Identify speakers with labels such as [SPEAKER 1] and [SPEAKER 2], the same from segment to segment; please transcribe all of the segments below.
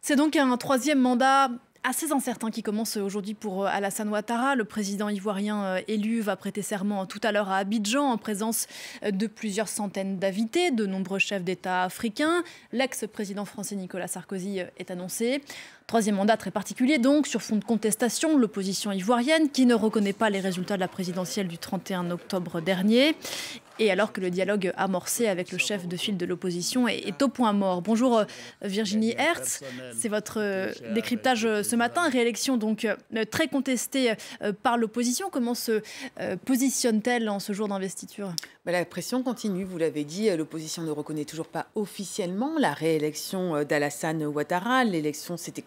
[SPEAKER 1] C'est donc un troisième mandat assez incertain qui commence aujourd'hui pour Alassane Ouattara. Le président ivoirien élu va prêter serment tout à l'heure à Abidjan en présence de plusieurs centaines d'invités, de nombreux chefs d'État africains. L'ex-président français Nicolas Sarkozy est annoncé. Troisième mandat très particulier donc, sur fond de contestation, l'opposition ivoirienne qui ne reconnaît pas les résultats de la présidentielle du 31 octobre dernier. Et alors que le dialogue amorcé avec le chef de file de l'opposition est au point mort. Bonjour Virginie Hertz, c'est votre décryptage ce matin. Réélection donc très contestée par l'opposition. Comment se positionne-t-elle en ce jour d'investiture ?
[SPEAKER 2] La pression continue, vous l'avez dit, l'opposition ne reconnaît toujours pas officiellement la réélection d'Alassane Ouattara. L'élection s'était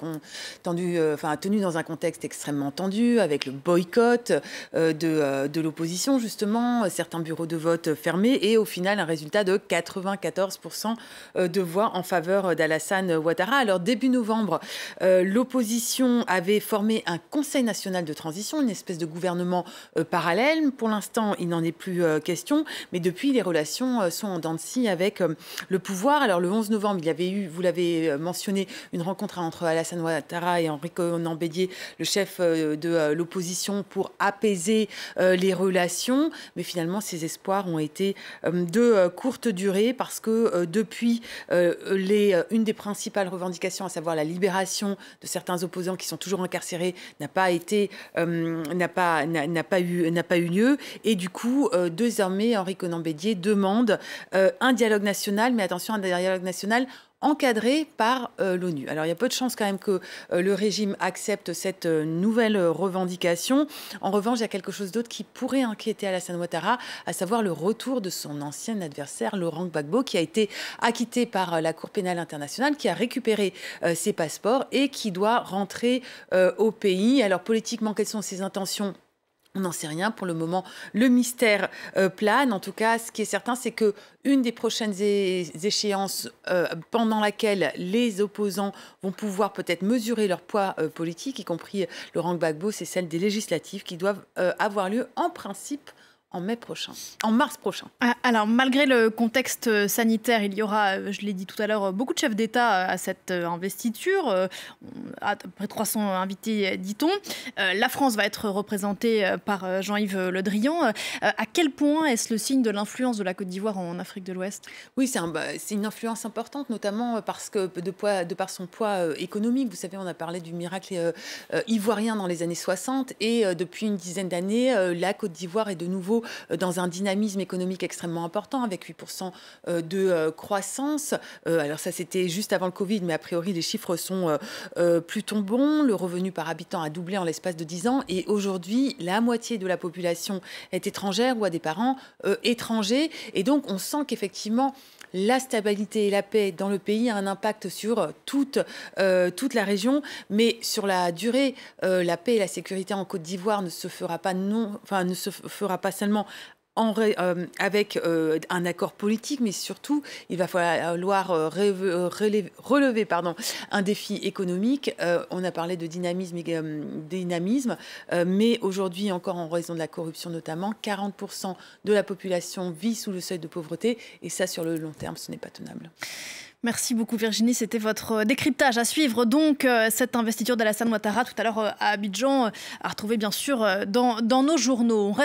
[SPEAKER 2] tenue dans un contexte extrêmement tendu, avec le boycott de l'opposition, justement, certains bureaux de vote fermés, et au final, un résultat de 94% de voix en faveur d'Alassane Ouattara. Alors, début novembre, l'opposition avait formé un Conseil national de transition, une espèce de gouvernement parallèle. Pour l'instant, il n'en est plus question. Mais depuis, les relations sont en dents de scie avec le pouvoir. Alors, le 11 novembre, il y avait eu, vous l'avez mentionné, une rencontre entre Alassane Ouattara et Henri Konan Bédié, le chef de l'opposition, pour apaiser les relations. Mais finalement, ces espoirs ont été de courte durée parce que depuis, une des principales revendications, à savoir la libération de certains opposants qui sont toujours incarcérés, n'a pas eu lieu. Et du coup, désormais, Henri Konan Bédié demande un dialogue national, mais attention, un dialogue national encadré par l'ONU. Alors, il y a peu de chances quand même que le régime accepte cette nouvelle revendication. En revanche, il y a quelque chose d'autre qui pourrait inquiéter Alassane Ouattara, à savoir le retour de son ancien adversaire, Laurent Gbagbo, qui a été acquitté par la Cour pénale internationale, qui a récupéré ses passeports et qui doit rentrer au pays. Alors, politiquement, quelles sont ses intentions ? On n'en sait rien. Pour le moment, le mystère plane. En tout cas, ce qui est certain, c'est qu'une des prochaines échéances pendant laquelle les opposants vont pouvoir peut-être mesurer leur poids politique, y compris Laurent Gbagbo, c'est celle des législatives qui doivent avoir lieu en principe en mars prochain.
[SPEAKER 1] Alors, malgré le contexte sanitaire, il y aura, je l'ai dit tout à l'heure, beaucoup de chefs d'État à cette investiture, à peu près 300 invités, dit-on. La France va être représentée par Jean-Yves Le Drian. À quel point est-ce le signe de l'influence de la Côte d'Ivoire en Afrique de l'Ouest ?
[SPEAKER 2] Oui, c'est une influence importante, notamment parce que de par son poids économique. Vous savez, on a parlé du miracle ivoirien dans les années 60, et depuis une dizaine d'années, la Côte d'Ivoire est de nouveau dans un dynamisme économique extrêmement important, avec 8% de croissance. Alors ça, c'était juste avant le Covid, mais a priori, les chiffres sont plutôt bons. Le revenu par habitant a doublé en l'espace de 10 ans. Et aujourd'hui, la moitié de la population est étrangère ou a des parents étrangers. Et donc, on sent qu'effectivement, la stabilité et la paix dans le pays a un impact sur toute la région, mais sur la durée, la paix et la sécurité en Côte d'Ivoire ne se fera pas seulement avec un accord politique, mais surtout, il va falloir relever un défi économique. On a parlé de dynamisme, mais aujourd'hui, encore en raison de la corruption notamment, 40% de la population vit sous le seuil de pauvreté, et ça, sur le long terme, ce n'est pas tenable.
[SPEAKER 1] Merci beaucoup Virginie, c'était votre décryptage. À suivre donc cette investiture d'Alassane Ouattara tout à l'heure à Abidjan, à retrouver bien sûr dans nos journaux.